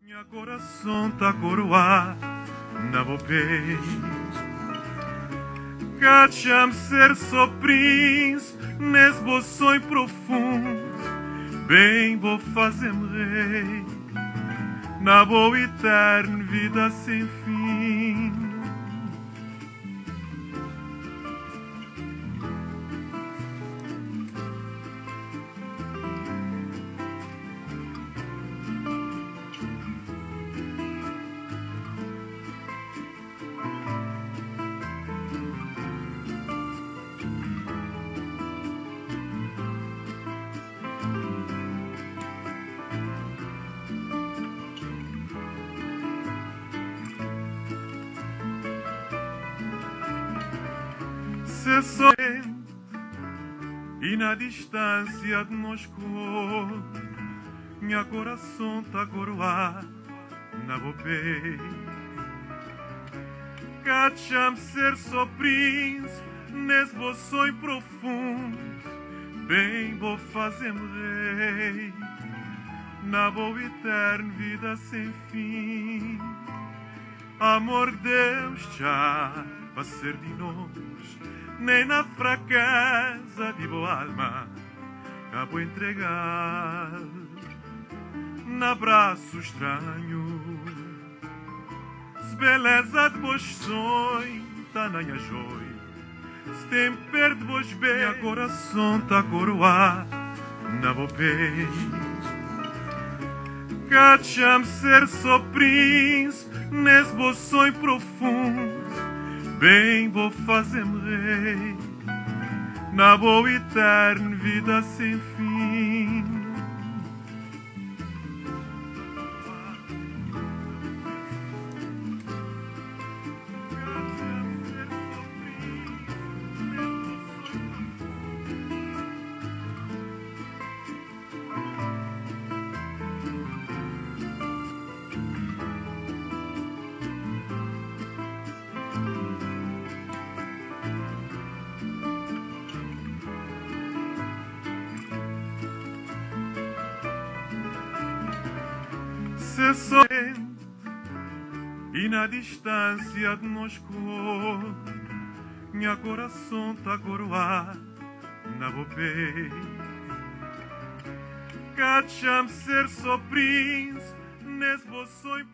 Minha coração tá coroa na bopê. Cacham ser só príncipe nes bo sonho profundo. Bem vou fazer-me rei na boa eterna vida sem fim. Se sou e na distância de Moscou, minha coração tá coroa na bopê. Cacham ser só príncipe nesse bo sonho profundo. Bem vou fazer-me rei na boa eterna vida sem fim. Amor Deus já vai ser de nós, nem na fraqueza de boa alma acabo entregar no abraço estranho. Se beleza de vos sonho tá na minha joia, se tem perto de vos bem, minha coração tá coroa na bopê. Cacham ser só príncipe nesse bo sonho profundo. Bem vou fazer-me rei na boa eterna vida sem fim. Se sou e na distância de Moscou, minha coração tá coroa na bopê. Cacham ser só príncipe nesse bo sonho